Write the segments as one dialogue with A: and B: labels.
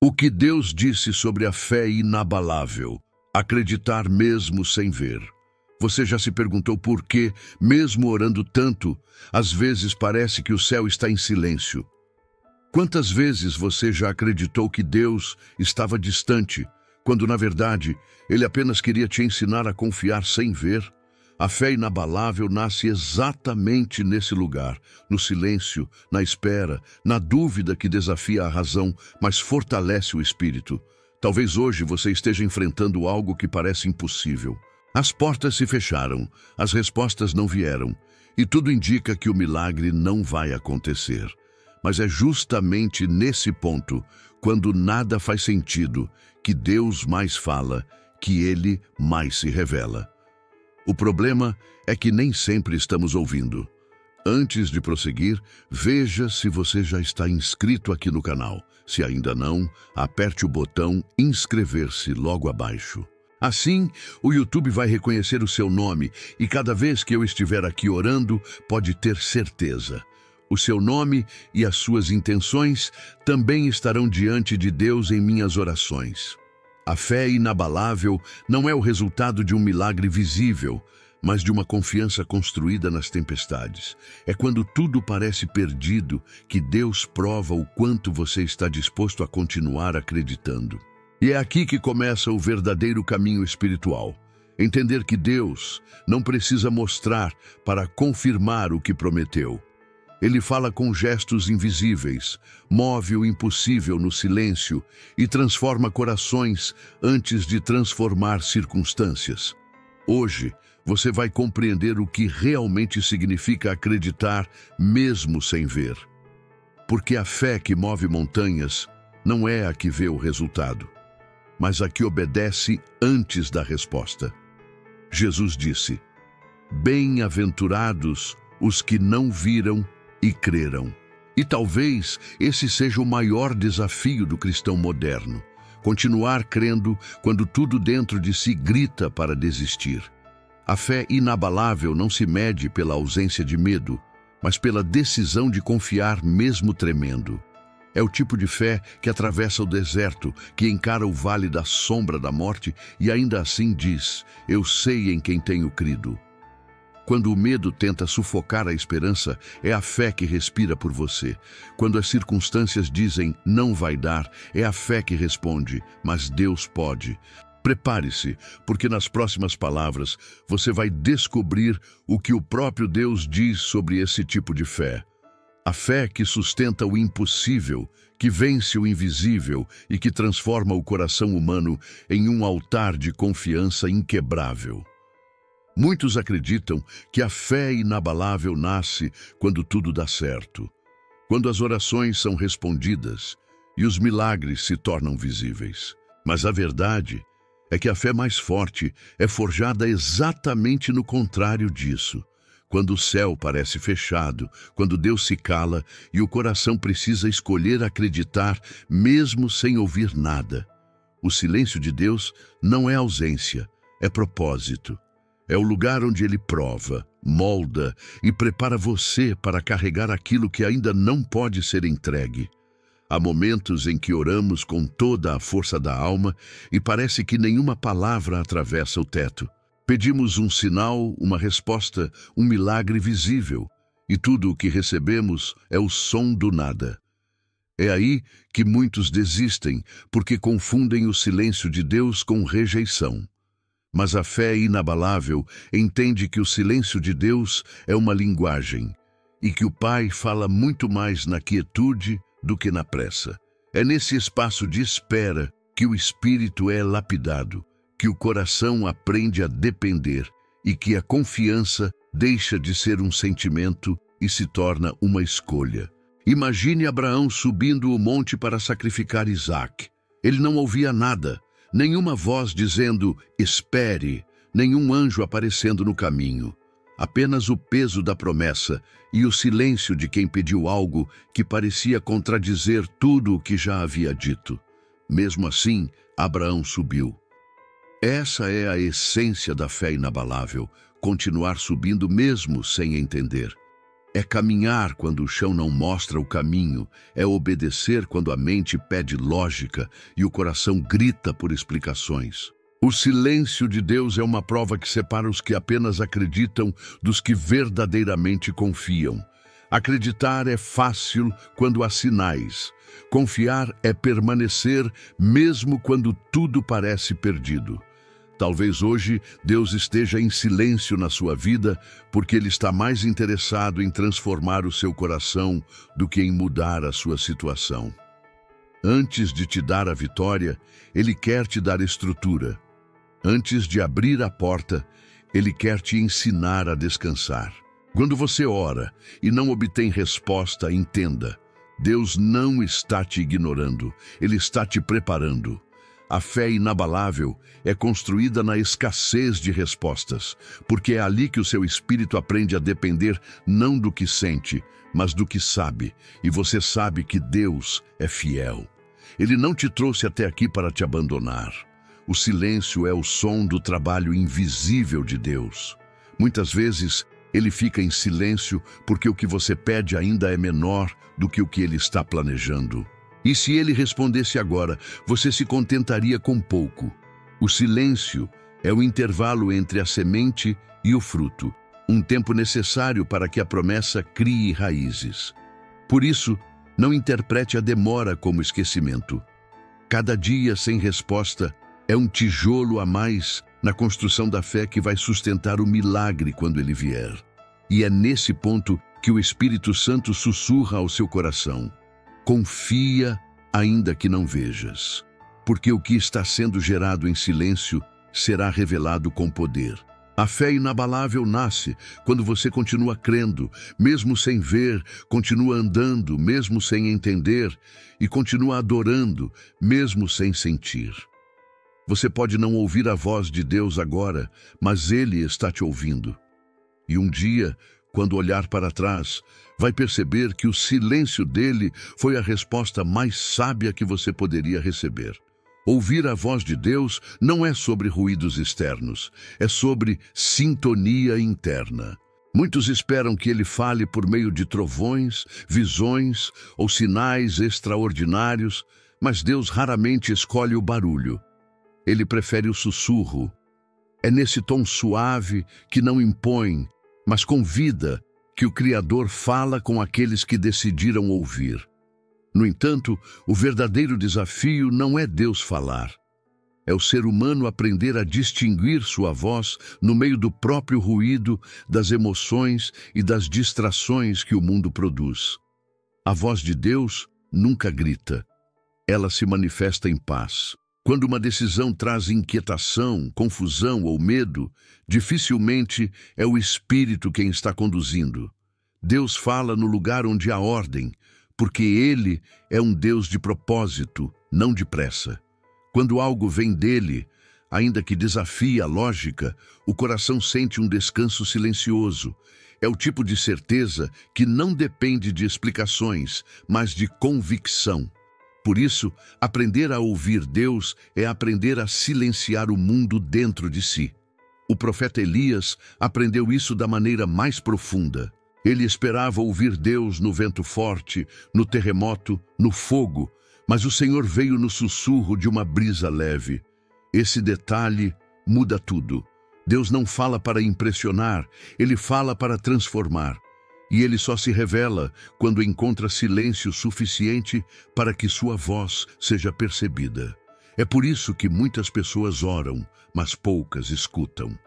A: O que Deus disse sobre a fé inabalável, acreditar mesmo sem ver. Você já se perguntou por que, mesmo orando tanto, às vezes parece que o céu está em silêncio? Quantas vezes você já acreditou que Deus estava distante, quando na verdade Ele apenas queria te ensinar a confiar sem ver? A fé inabalável nasce exatamente nesse lugar, no silêncio, na espera, na dúvida que desafia a razão, mas fortalece o espírito. Talvez hoje você esteja enfrentando algo que parece impossível. As portas se fecharam, as respostas não vieram, e tudo indica que o milagre não vai acontecer. Mas é justamente nesse ponto, quando nada faz sentido, que Deus mais fala, que Ele mais se revela. O problema é que nem sempre estamos ouvindo. Antes de prosseguir, veja se você já está inscrito aqui no canal. Se ainda não, aperte o botão inscrever-se logo abaixo. Assim, o YouTube vai reconhecer o seu nome e cada vez que eu estiver aqui orando, pode ter certeza. O seu nome e as suas intenções também estarão diante de Deus em minhas orações. A fé inabalável não é o resultado de um milagre visível, mas de uma confiança construída nas tempestades. É quando tudo parece perdido que Deus prova o quanto você está disposto a continuar acreditando. E é aqui que começa o verdadeiro caminho espiritual. Entender que Deus não precisa mostrar para confirmar o que prometeu. Ele fala com gestos invisíveis, move o impossível no silêncio e transforma corações antes de transformar circunstâncias. Hoje, você vai compreender o que realmente significa acreditar mesmo sem ver. Porque a fé que move montanhas não é a que vê o resultado, mas a que obedece antes da resposta. Jesus disse: "Bem-aventurados os que não viram e creram." E talvez esse seja o maior desafio do cristão moderno: continuar crendo quando tudo dentro de si grita para desistir. A fé inabalável não se mede pela ausência de medo, mas pela decisão de confiar mesmo tremendo. É o tipo de fé que atravessa o deserto, que encara o vale da sombra da morte e ainda assim diz: "Eu sei em quem tenho crido." Quando o medo tenta sufocar a esperança, é a fé que respira por você. Quando as circunstâncias dizem "não vai dar", é a fé que responde "mas Deus pode." Prepare-se, porque nas próximas palavras você vai descobrir o que o próprio Deus diz sobre esse tipo de fé. A fé que sustenta o impossível, que vence o invisível e que transforma o coração humano em um altar de confiança inquebrável. Muitos acreditam que a fé inabalável nasce quando tudo dá certo, quando as orações são respondidas e os milagres se tornam visíveis. Mas a verdade é que a fé mais forte é forjada exatamente no contrário disso. Quando o céu parece fechado, quando Deus se cala e o coração precisa escolher acreditar mesmo sem ouvir nada. O silêncio de Deus não é ausência, é propósito. É o lugar onde Ele prova, molda e prepara você para carregar aquilo que ainda não pode ser entregue. Há momentos em que oramos com toda a força da alma e parece que nenhuma palavra atravessa o teto. Pedimos um sinal, uma resposta, um milagre visível, e tudo o que recebemos é o som do nada. É aí que muitos desistem, porque confundem o silêncio de Deus com rejeição. Mas a fé inabalável entende que o silêncio de Deus é uma linguagem e que o Pai fala muito mais na quietude do que na pressa. É nesse espaço de espera que o espírito é lapidado, que o coração aprende a depender e que a confiança deixa de ser um sentimento e se torna uma escolha. Imagine Abraão subindo o monte para sacrificar Isaque. Ele não ouvia nada. Nenhuma voz dizendo "espere", nenhum anjo aparecendo no caminho. Apenas o peso da promessa e o silêncio de quem pediu algo que parecia contradizer tudo o que já havia dito. Mesmo assim, Abraão subiu. Essa é a essência da fé inabalável, continuar subindo mesmo sem entender. É caminhar quando o chão não mostra o caminho, é obedecer quando a mente pede lógica e o coração grita por explicações. O silêncio de Deus é uma prova que separa os que apenas acreditam dos que verdadeiramente confiam. Acreditar é fácil quando há sinais. Confiar é permanecer mesmo quando tudo parece perdido. Talvez hoje Deus esteja em silêncio na sua vida porque Ele está mais interessado em transformar o seu coração do que em mudar a sua situação. Antes de te dar a vitória, Ele quer te dar estrutura. Antes de abrir a porta, Ele quer te ensinar a descansar. Quando você ora e não obtém resposta, entenda: Deus não está te ignorando, Ele está te preparando. A fé inabalável é construída na escassez de respostas, porque é ali que o seu espírito aprende a depender não do que sente, mas do que sabe, e você sabe que Deus é fiel. Ele não te trouxe até aqui para te abandonar. O silêncio é o som do trabalho invisível de Deus. Muitas vezes, Ele fica em silêncio porque o que você pede ainda é menor do que o que Ele está planejando. E se Ele respondesse agora, você se contentaria com pouco. O silêncio é o intervalo entre a semente e o fruto, um tempo necessário para que a promessa crie raízes. Por isso, não interprete a demora como esquecimento. Cada dia sem resposta é um tijolo a mais na construção da fé que vai sustentar o milagre quando ele vier. E é nesse ponto que o Espírito Santo sussurra ao seu coração: confia, ainda que não vejas, porque o que está sendo gerado em silêncio será revelado com poder. A fé inabalável nasce quando você continua crendo, mesmo sem ver, continua andando, mesmo sem entender, e continua adorando, mesmo sem sentir. Você pode não ouvir a voz de Deus agora, mas Ele está te ouvindo. E um dia, quando olhar para trás, vai perceber que o silêncio dele foi a resposta mais sábia que você poderia receber. Ouvir a voz de Deus não é sobre ruídos externos, é sobre sintonia interna. Muitos esperam que ele fale por meio de trovões, visões ou sinais extraordinários, mas Deus raramente escolhe o barulho. Ele prefere o sussurro. É nesse tom suave que não impõe, mas convida, que o Criador fala com aqueles que decidiram ouvir. No entanto, o verdadeiro desafio não é Deus falar. É o ser humano aprender a distinguir sua voz no meio do próprio ruído, das emoções e das distrações que o mundo produz. A voz de Deus nunca grita. Ela se manifesta em paz. Quando uma decisão traz inquietação, confusão ou medo, dificilmente é o Espírito quem está conduzindo. Deus fala no lugar onde há ordem, porque Ele é um Deus de propósito, não de pressa. Quando algo vem dele, ainda que desafie a lógica, o coração sente um descanso silencioso. É o tipo de certeza que não depende de explicações, mas de convicção. Por isso, aprender a ouvir Deus é aprender a silenciar o mundo dentro de si. O profeta Elias aprendeu isso da maneira mais profunda. Ele esperava ouvir Deus no vento forte, no terremoto, no fogo, mas o Senhor veio no sussurro de uma brisa leve. Esse detalhe muda tudo. Deus não fala para impressionar, Ele fala para transformar. E Ele só se revela quando encontra silêncio suficiente para que sua voz seja percebida. É por isso que muitas pessoas oram, mas poucas escutam.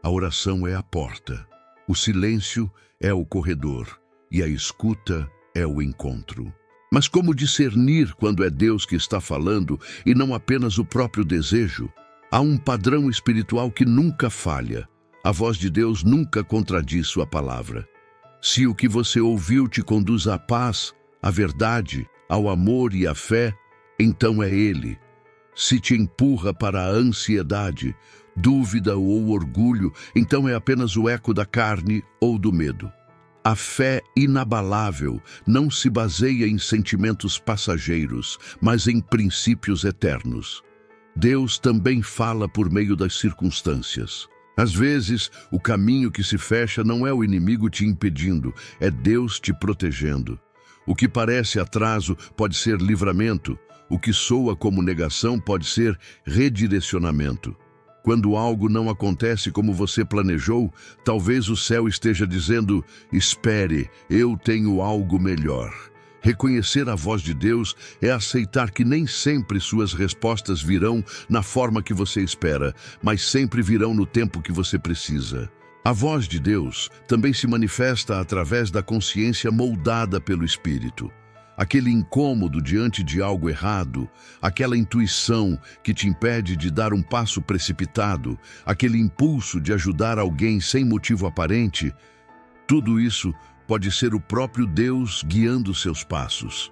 A: A oração é a porta, o silêncio é o corredor e a escuta é o encontro. Mas como discernir quando é Deus que está falando e não apenas o próprio desejo? Há um padrão espiritual que nunca falha. A voz de Deus nunca contradiz sua palavra. Se o que você ouviu te conduz à paz, à verdade, ao amor e à fé, então é Ele. Se te empurra para a ansiedade, dúvida ou orgulho, então é apenas o eco da carne ou do medo. A fé inabalável não se baseia em sentimentos passageiros, mas em princípios eternos. Deus também fala por meio das circunstâncias. Às vezes, o caminho que se fecha não é o inimigo te impedindo, é Deus te protegendo. O que parece atraso pode ser livramento, o que soa como negação pode ser redirecionamento. Quando algo não acontece como você planejou, talvez o céu esteja dizendo: espere, eu tenho algo melhor. Reconhecer a voz de Deus é aceitar que nem sempre suas respostas virão na forma que você espera, mas sempre virão no tempo que você precisa. A voz de Deus também se manifesta através da consciência moldada pelo Espírito. Aquele incômodo diante de algo errado, aquela intuição que te impede de dar um passo precipitado, aquele impulso de ajudar alguém sem motivo aparente, tudo isso pode ser o próprio Deus guiando seus passos.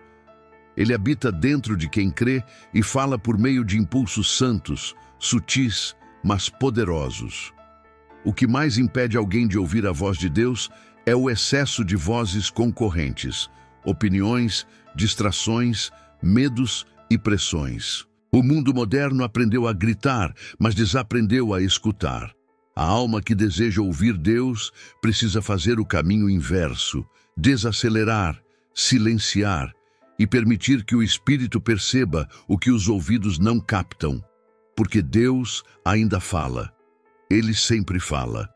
A: Ele habita dentro de quem crê e fala por meio de impulsos santos, sutis, mas poderosos. O que mais impede alguém de ouvir a voz de Deus é o excesso de vozes concorrentes, opiniões, distrações, medos e pressões. O mundo moderno aprendeu a gritar, mas desaprendeu a escutar. A alma que deseja ouvir Deus precisa fazer o caminho inverso, desacelerar, silenciar e permitir que o Espírito perceba o que os ouvidos não captam. Porque Deus ainda fala. Ele sempre fala.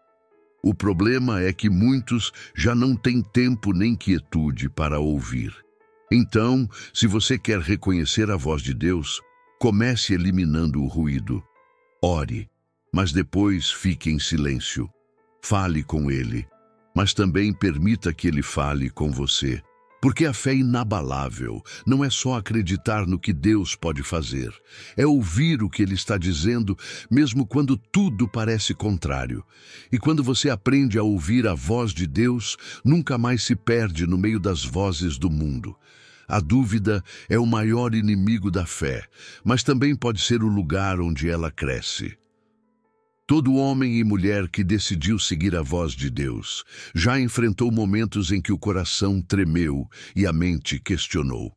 A: O problema é que muitos já não têm tempo nem quietude para ouvir. Então, se você quer reconhecer a voz de Deus, comece eliminando o ruído. Ore, mas depois fique em silêncio. Fale com Ele, mas também permita que Ele fale com você. Porque a fé inabalável não é só acreditar no que Deus pode fazer, é ouvir o que Ele está dizendo, mesmo quando tudo parece contrário. E quando você aprende a ouvir a voz de Deus, nunca mais se perde no meio das vozes do mundo. A dúvida é o maior inimigo da fé, mas também pode ser o lugar onde ela cresce. Todo homem e mulher que decidiu seguir a voz de Deus já enfrentou momentos em que o coração tremeu e a mente questionou.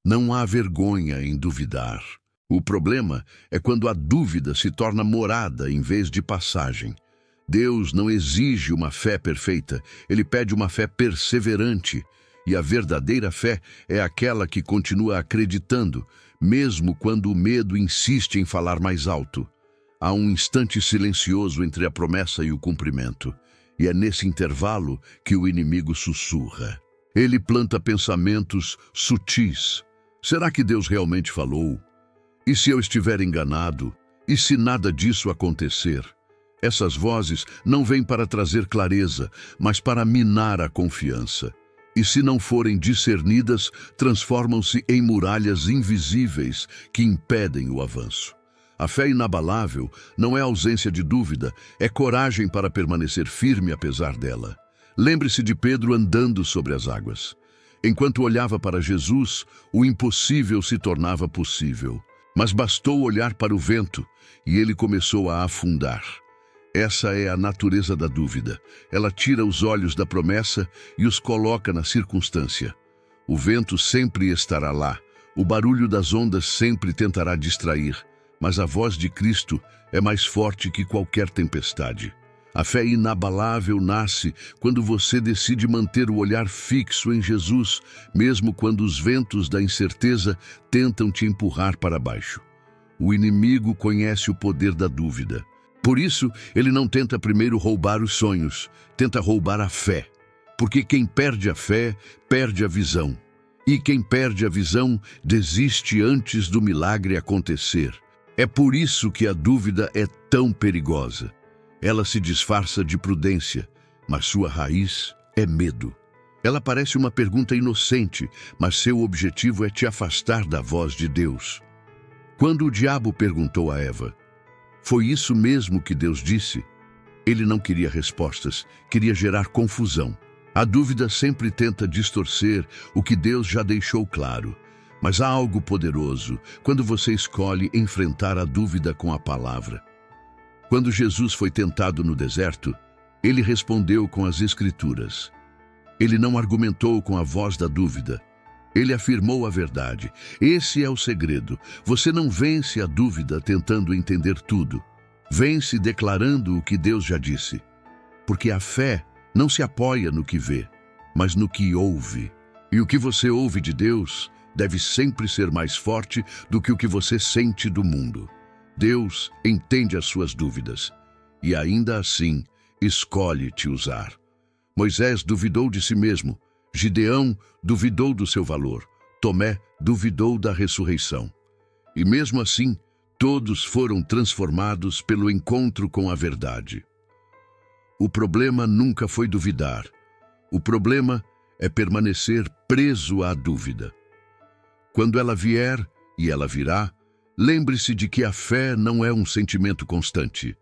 A: Não há vergonha em duvidar. O problema é quando a dúvida se torna morada em vez de passagem. Deus não exige uma fé perfeita, Ele pede uma fé perseverante. E a verdadeira fé é aquela que continua acreditando, mesmo quando o medo insiste em falar mais alto. Há um instante silencioso entre a promessa e o cumprimento, e é nesse intervalo que o inimigo sussurra. Ele planta pensamentos sutis. Será que Deus realmente falou? E se eu estiver enganado? E se nada disso acontecer? Essas vozes não vêm para trazer clareza, mas para minar a confiança. E se não forem discernidas, transformam-se em muralhas invisíveis que impedem o avanço. A fé inabalável não é ausência de dúvida, é coragem para permanecer firme apesar dela. Lembre-se de Pedro andando sobre as águas. Enquanto olhava para Jesus, o impossível se tornava possível. Mas bastou olhar para o vento e ele começou a afundar. Essa é a natureza da dúvida. Ela tira os olhos da promessa e os coloca na circunstância. O vento sempre estará lá, o barulho das ondas sempre tentará distrair, mas a voz de Cristo é mais forte que qualquer tempestade. A fé inabalável nasce quando você decide manter o olhar fixo em Jesus, mesmo quando os ventos da incerteza tentam te empurrar para baixo. O inimigo conhece o poder da dúvida. Por isso, ele não tenta primeiro roubar os sonhos, tenta roubar a fé. Porque quem perde a fé, perde a visão. E quem perde a visão, desiste antes do milagre acontecer. É por isso que a dúvida é tão perigosa. Ela se disfarça de prudência, mas sua raiz é medo. Ela parece uma pergunta inocente, mas seu objetivo é te afastar da voz de Deus. Quando o diabo perguntou a Eva, foi isso mesmo que Deus disse? Ele não queria respostas, queria gerar confusão. A dúvida sempre tenta distorcer o que Deus já deixou claro. Mas há algo poderoso quando você escolhe enfrentar a dúvida com a palavra. Quando Jesus foi tentado no deserto, ele respondeu com as Escrituras. Ele não argumentou com a voz da dúvida. Ele afirmou a verdade. Esse é o segredo. Você não vence a dúvida tentando entender tudo. Vence declarando o que Deus já disse, porque a fé não se apoia no que vê, mas no que ouve. E o que você ouve de Deus deve sempre ser mais forte do que o que você sente do mundo. Deus entende as suas dúvidas e ainda assim escolhe te usar. Moisés duvidou de si mesmo, Gideão duvidou do seu valor, Tomé duvidou da ressurreição. E mesmo assim, todos foram transformados pelo encontro com a verdade. O problema nunca foi duvidar. O problema é permanecer preso à dúvida. Quando ela vier, e ela virá, lembre-se de que a fé não é um sentimento constante.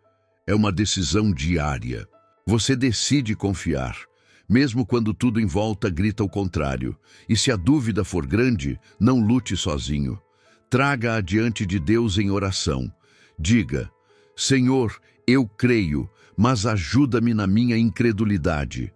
A: É uma decisão diária. Você decide confiar, mesmo quando tudo em volta grita o contrário. E se a dúvida for grande, não lute sozinho. Traga-a diante de Deus em oração. Diga: Senhor, eu creio, mas ajuda-me na minha incredulidade.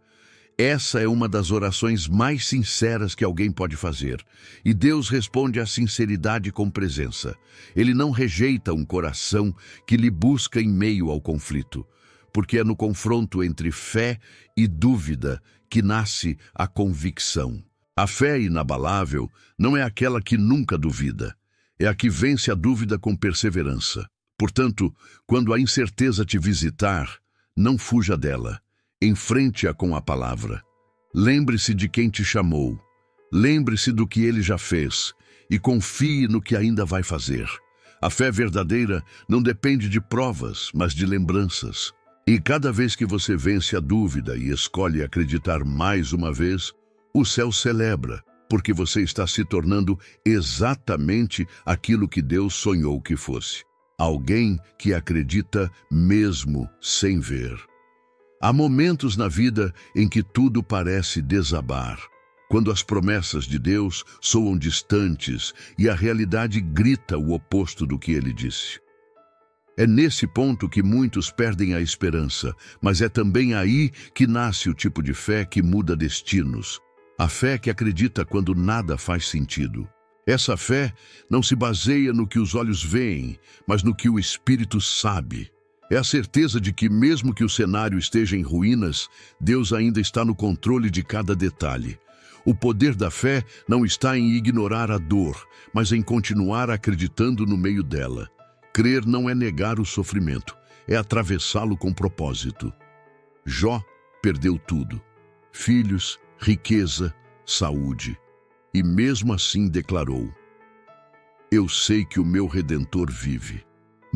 A: Essa é uma das orações mais sinceras que alguém pode fazer. E Deus responde à sinceridade com presença. Ele não rejeita um coração que lhe busca em meio ao conflito, porque é no confronto entre fé e dúvida que nasce a convicção. A fé inabalável não é aquela que nunca duvida, é a que vence a dúvida com perseverança. Portanto, quando a incerteza te visitar, não fuja dela. Enfrente-a com a palavra. Lembre-se de quem te chamou. Lembre-se do que ele já fez e confie no que ainda vai fazer. A fé verdadeira não depende de provas, mas de lembranças. E cada vez que você vence a dúvida e escolhe acreditar mais uma vez, o céu celebra, porque você está se tornando exatamente aquilo que Deus sonhou que fosse. Alguém que acredita mesmo sem ver. Há momentos na vida em que tudo parece desabar, quando as promessas de Deus soam distantes e a realidade grita o oposto do que ele disse. É nesse ponto que muitos perdem a esperança, mas é também aí que nasce o tipo de fé que muda destinos. A fé que acredita quando nada faz sentido. Essa fé não se baseia no que os olhos veem, mas no que o Espírito sabe. É a certeza de que, mesmo que o cenário esteja em ruínas, Deus ainda está no controle de cada detalhe. O poder da fé não está em ignorar a dor, mas em continuar acreditando no meio dela. Crer não é negar o sofrimento, é atravessá-lo com propósito. Jó perdeu tudo: filhos, riqueza, saúde. E mesmo assim declarou: Eu sei que o meu Redentor vive.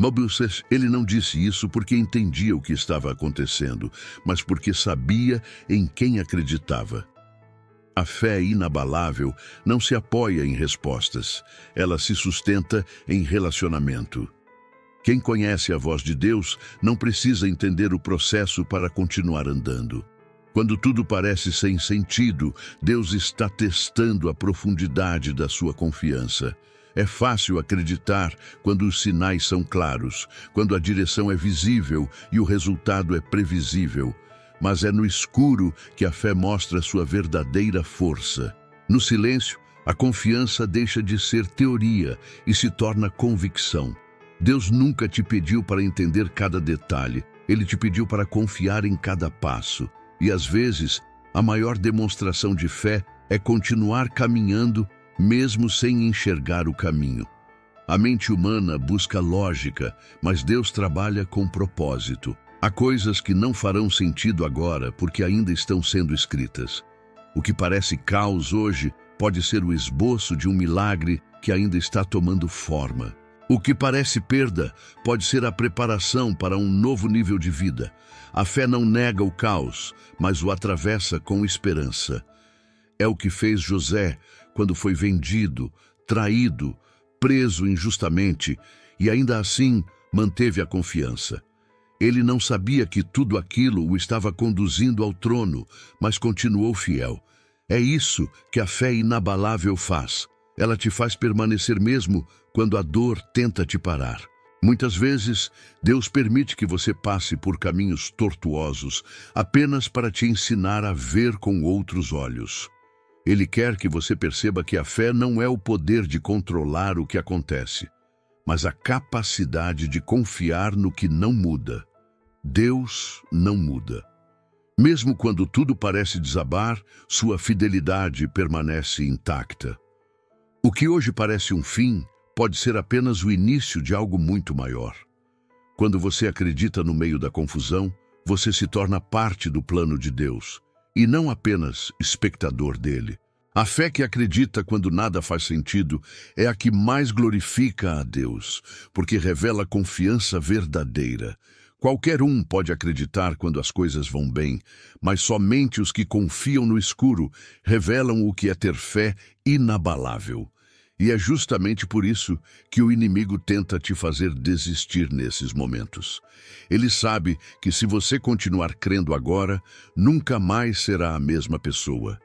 A: Moisés, ele não disse isso porque entendia o que estava acontecendo, mas porque sabia em quem acreditava. A fé inabalável não se apoia em respostas, ela se sustenta em relacionamento. Quem conhece a voz de Deus não precisa entender o processo para continuar andando. Quando tudo parece sem sentido, Deus está testando a profundidade da sua confiança. É fácil acreditar quando os sinais são claros, quando a direção é visível e o resultado é previsível. Mas é no escuro que a fé mostra sua verdadeira força. No silêncio, a confiança deixa de ser teoria e se torna convicção. Deus nunca te pediu para entender cada detalhe, Ele te pediu para confiar em cada passo. E às vezes, a maior demonstração de fé é continuar caminhando mesmo sem enxergar o caminho. A mente humana busca lógica, mas Deus trabalha com propósito. Há coisas que não farão sentido agora porque ainda estão sendo escritas. O que parece caos hoje pode ser o esboço de um milagre que ainda está tomando forma. O que parece perda pode ser a preparação para um novo nível de vida. A fé não nega o caos, mas o atravessa com esperança. É o que fez José quando foi vendido, traído, preso injustamente e ainda assim manteve a confiança. Ele não sabia que tudo aquilo o estava conduzindo ao trono, mas continuou fiel. É isso que a fé inabalável faz. Ela te faz permanecer mesmo quando a dor tenta te parar. Muitas vezes, Deus permite que você passe por caminhos tortuosos apenas para te ensinar a ver com outros olhos. Ele quer que você perceba que a fé não é o poder de controlar o que acontece, mas a capacidade de confiar no que não muda. Deus não muda. Mesmo quando tudo parece desabar, sua fidelidade permanece intacta. O que hoje parece um fim pode ser apenas o início de algo muito maior. Quando você acredita no meio da confusão, você se torna parte do plano de Deus, e não apenas espectador dele. A fé que acredita quando nada faz sentido é a que mais glorifica a Deus, porque revela confiança verdadeira. Qualquer um pode acreditar quando as coisas vão bem, mas somente os que confiam no escuro revelam o que é ter fé inabalável. E é justamente por isso que o inimigo tenta te fazer desistir nesses momentos. Ele sabe que se você continuar crendo agora, nunca mais será a mesma pessoa.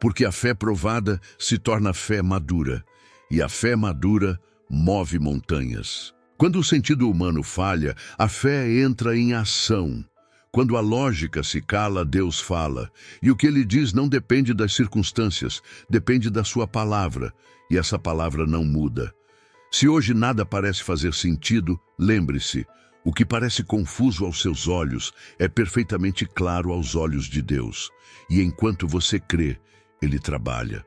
A: Porque a fé provada se torna fé madura, e a fé madura move montanhas. Quando o sentido humano falha, a fé entra em ação. Quando a lógica se cala, Deus fala. E o que ele diz não depende das circunstâncias, depende da sua palavra. E essa palavra não muda. Se hoje nada parece fazer sentido, lembre-se, o que parece confuso aos seus olhos é perfeitamente claro aos olhos de Deus. E enquanto você crê, ele trabalha.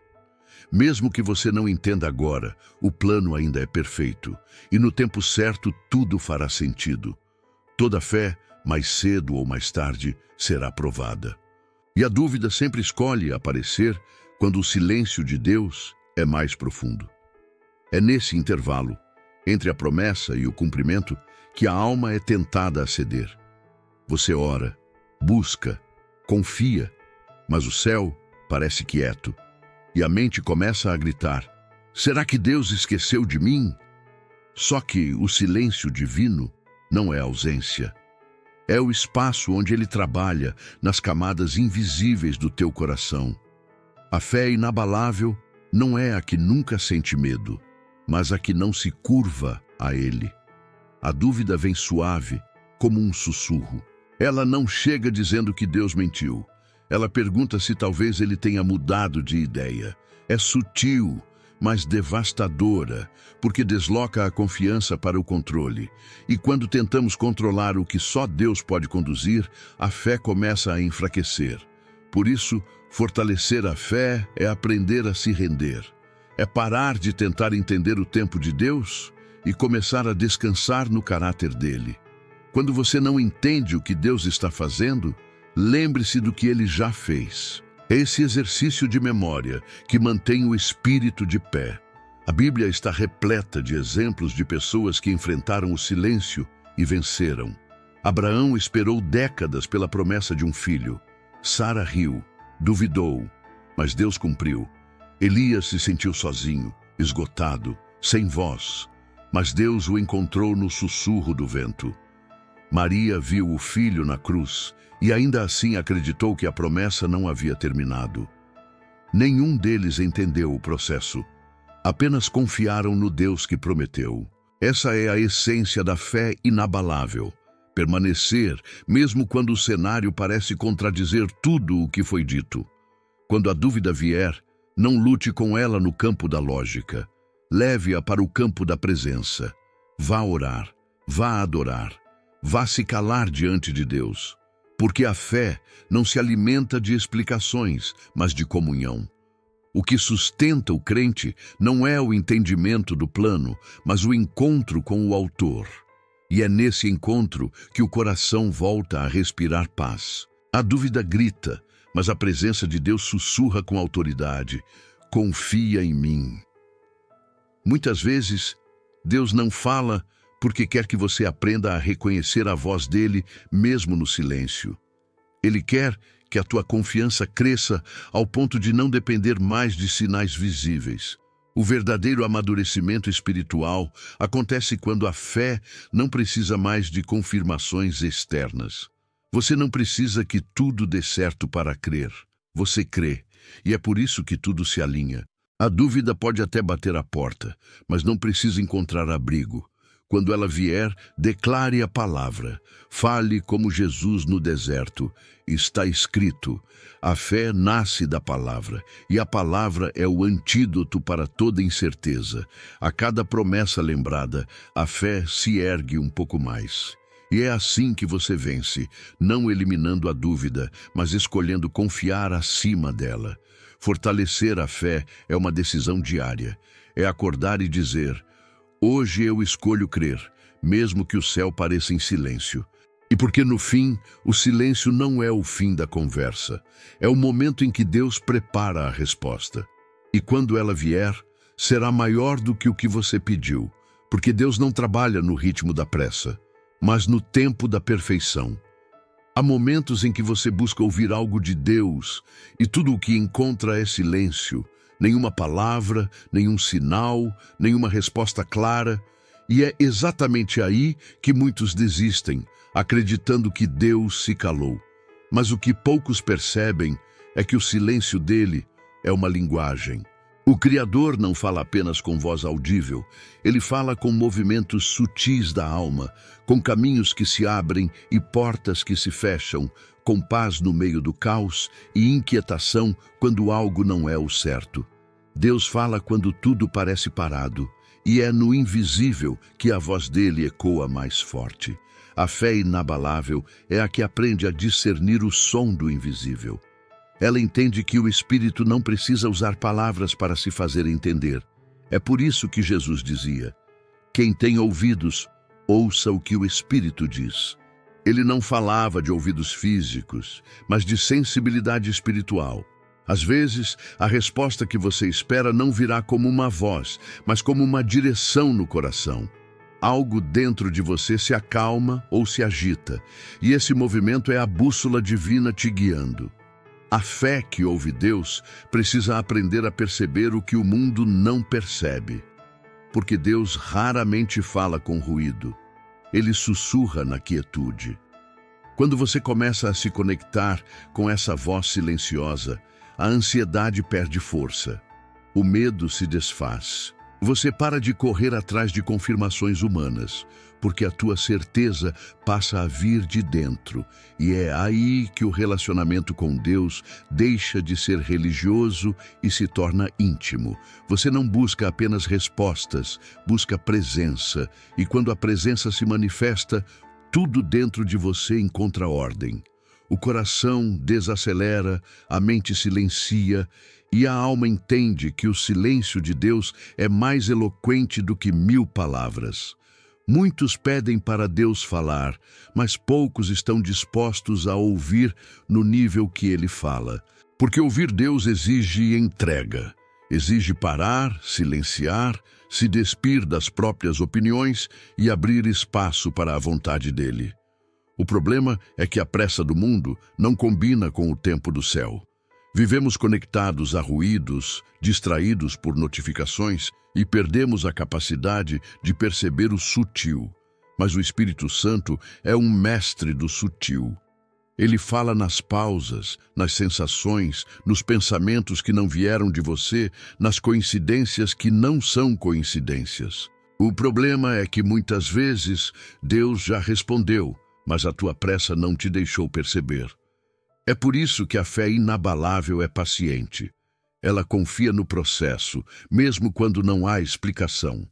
A: Mesmo que você não entenda agora, o plano ainda é perfeito. E no tempo certo, tudo fará sentido. Toda fé, mais cedo ou mais tarde, será provada. E a dúvida sempre escolhe aparecer quando o silêncio de Deus é mais profundo. É nesse intervalo, entre a promessa e o cumprimento, que a alma é tentada a ceder. Você ora, busca, confia, mas o céu parece quieto, e a mente começa a gritar: será que Deus esqueceu de mim? Só que o silêncio divino não é ausência. É o espaço onde ele trabalha nas camadas invisíveis do teu coração. A fé inabalável não é a que nunca sente medo, mas a que não se curva a ele. A dúvida vem suave, como um sussurro. Ela não chega dizendo que Deus mentiu. Ela pergunta se talvez ele tenha mudado de ideia. É sutil, mas devastadora, porque desloca a confiança para o controle. E quando tentamos controlar o que só Deus pode conduzir, a fé começa a enfraquecer. Por isso, fortalecer a fé é aprender a se render. É parar de tentar entender o tempo de Deus e começar a descansar no caráter dele. Quando você não entende o que Deus está fazendo, lembre-se do que ele já fez. É esse exercício de memória que mantém o espírito de pé. A Bíblia está repleta de exemplos de pessoas que enfrentaram o silêncio e venceram. Abraão esperou décadas pela promessa de um filho. Sara riu, duvidou, mas Deus cumpriu. Elias se sentiu sozinho, esgotado, sem voz, mas Deus o encontrou no sussurro do vento. Maria viu o filho na cruz e ainda assim acreditou que a promessa não havia terminado. Nenhum deles entendeu o processo. Apenas confiaram no Deus que prometeu. Essa é a essência da fé inabalável. Permanecer, mesmo quando o cenário parece contradizer tudo o que foi dito. Quando a dúvida vier, não lute com ela no campo da lógica. Leve-a para o campo da presença. Vá orar, vá adorar, vá se calar diante de Deus. Porque a fé não se alimenta de explicações, mas de comunhão. O que sustenta o crente não é o entendimento do plano, mas o encontro com o Autor. E é nesse encontro que o coração volta a respirar paz. A dúvida grita, mas a presença de Deus sussurra com autoridade: confia em mim. Muitas vezes, Deus não fala porque quer que você aprenda a reconhecer a voz dele mesmo no silêncio. Ele quer que a tua confiança cresça ao ponto de não depender mais de sinais visíveis. O verdadeiro amadurecimento espiritual acontece quando a fé não precisa mais de confirmações externas. Você não precisa que tudo dê certo para crer. Você crê, e é por isso que tudo se alinha. A dúvida pode até bater à porta, mas não precisa encontrar abrigo. Quando ela vier, declare a palavra. Fale como Jesus no deserto. Está escrito: a fé nasce da palavra, e a palavra é o antídoto para toda incerteza. A cada promessa lembrada, a fé se ergue um pouco mais. E é assim que você vence, não eliminando a dúvida, mas escolhendo confiar acima dela. Fortalecer a fé é uma decisão diária. É acordar e dizer: hoje eu escolho crer, mesmo que o céu pareça em silêncio. E porque no fim, o silêncio não é o fim da conversa. É o momento em que Deus prepara a resposta. E quando ela vier, será maior do que o que você pediu, porque Deus não trabalha no ritmo da pressa, mas no tempo da perfeição. Há momentos em que você busca ouvir algo de Deus e tudo o que encontra é silêncio. Nenhuma palavra, nenhum sinal, nenhuma resposta clara. E é exatamente aí que muitos desistem, acreditando que Deus se calou. Mas o que poucos percebem é que o silêncio dele é uma linguagem. O Criador não fala apenas com voz audível, ele fala com movimentos sutis da alma, com caminhos que se abrem e portas que se fecham, com paz no meio do caos e inquietação quando algo não é o certo. Deus fala quando tudo parece parado, e é no invisível que a voz dele ecoa mais forte. A fé inabalável é a que aprende a discernir o som do invisível. Ela entende que o Espírito não precisa usar palavras para se fazer entender. É por isso que Jesus dizia: quem tem ouvidos, ouça o que o Espírito diz. Ele não falava de ouvidos físicos, mas de sensibilidade espiritual. Às vezes, a resposta que você espera não virá como uma voz, mas como uma direção no coração. Algo dentro de você se acalma ou se agita, e esse movimento é a bússola divina te guiando. A fé que ouve Deus precisa aprender a perceber o que o mundo não percebe, porque Deus raramente fala com ruído. Ele sussurra na quietude. Quando você começa a se conectar com essa voz silenciosa, a ansiedade perde força. O medo se desfaz. Você para de correr atrás de confirmações humanas, porque a tua certeza passa a vir de dentro. E é aí que o relacionamento com Deus deixa de ser religioso e se torna íntimo. Você não busca apenas respostas, busca presença. E quando a presença se manifesta, tudo dentro de você encontra ordem. O coração desacelera, a mente silencia, e a alma entende que o silêncio de Deus é mais eloquente do que 1000 palavras. Muitos pedem para Deus falar, mas poucos estão dispostos a ouvir no nível que Ele fala. Porque ouvir Deus exige entrega, exige parar, silenciar, se despir das próprias opiniões e abrir espaço para a vontade dEle. O problema é que a pressa do mundo não combina com o tempo do céu. Vivemos conectados a ruídos, distraídos por notificações e perdemos a capacidade de perceber o sutil. Mas o Espírito Santo é um mestre do sutil. Ele fala nas pausas, nas sensações, nos pensamentos que não vieram de você, nas coincidências que não são coincidências. O problema é que muitas vezes Deus já respondeu, mas a tua pressa não te deixou perceber. É por isso que a fé inabalável é paciente. Ela confia no processo, mesmo quando não há explicação.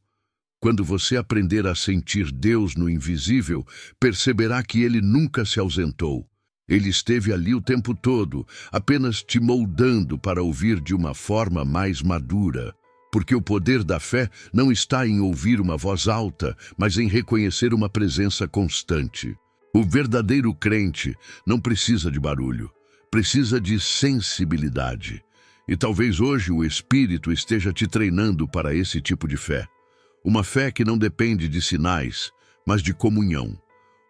A: Quando você aprender a sentir Deus no invisível, perceberá que Ele nunca se ausentou. Ele esteve ali o tempo todo, apenas te moldando para ouvir de uma forma mais madura. Porque o poder da fé não está em ouvir uma voz alta, mas em reconhecer uma presença constante. O verdadeiro crente não precisa de barulho, precisa de sensibilidade. E talvez hoje o Espírito esteja te treinando para esse tipo de fé. Uma fé que não depende de sinais, mas de comunhão.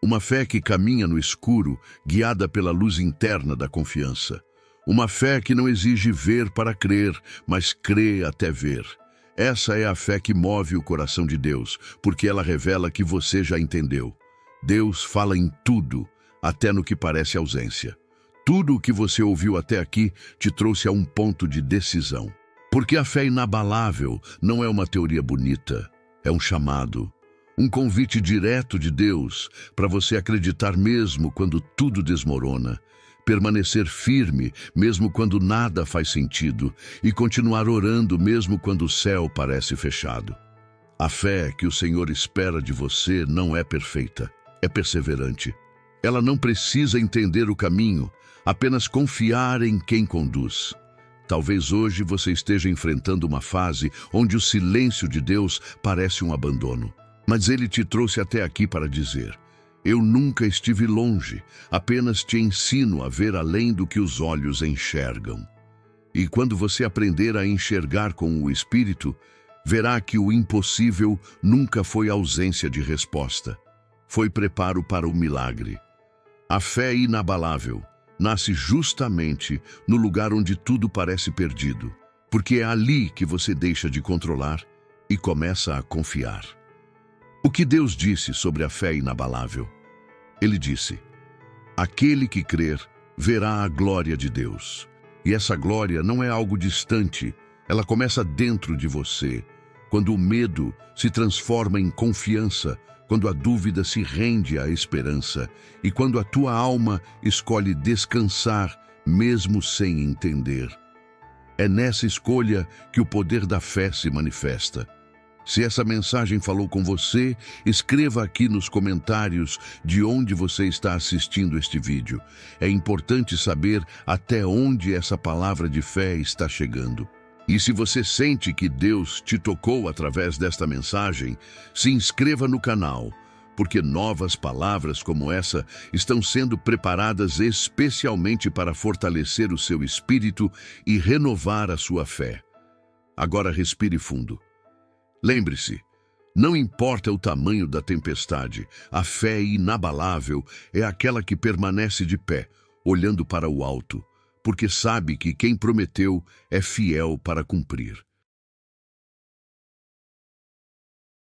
A: Uma fé que caminha no escuro, guiada pela luz interna da confiança. Uma fé que não exige ver para crer, mas crê até ver. Essa é a fé que move o coração de Deus, porque ela revela que você já entendeu. Deus fala em tudo, até no que parece ausência. Tudo o que você ouviu até aqui te trouxe a um ponto de decisão. Porque a fé inabalável não é uma teoria bonita, é um chamado. Um convite direto de Deus para você acreditar mesmo quando tudo desmorona, permanecer firme mesmo quando nada faz sentido e continuar orando mesmo quando o céu parece fechado. A fé que o Senhor espera de você não é perfeita, é perseverante. Ela não precisa entender o caminho, apenas confiar em quem conduz. Talvez hoje você esteja enfrentando uma fase onde o silêncio de Deus parece um abandono. Mas Ele te trouxe até aqui para dizer: eu nunca estive longe, apenas te ensino a ver além do que os olhos enxergam. E quando você aprender a enxergar com o Espírito, verá que o impossível nunca foi ausência de resposta. Foi preparo para o milagre. A fé inabalável nasce justamente no lugar onde tudo parece perdido, porque é ali que você deixa de controlar e começa a confiar. O que Deus disse sobre a fé inabalável? Ele disse: aquele que crer verá a glória de Deus. E essa glória não é algo distante, ela começa dentro de você, quando o medo se transforma em confiança, quando a dúvida se rende à esperança e quando a tua alma escolhe descansar mesmo sem entender. É nessa escolha que o poder da fé se manifesta. Se essa mensagem falou com você, escreva aqui nos comentários de onde você está assistindo este vídeo. É importante saber até onde essa palavra de fé está chegando. E se você sente que Deus te tocou através desta mensagem, se inscreva no canal, porque novas palavras como essa estão sendo preparadas especialmente para fortalecer o seu espírito e renovar a sua fé. Agora respire fundo. Lembre-se, não importa o tamanho da tempestade, a fé inabalável é aquela que permanece de pé, olhando para o alto, porque sabe que quem prometeu é fiel para cumprir.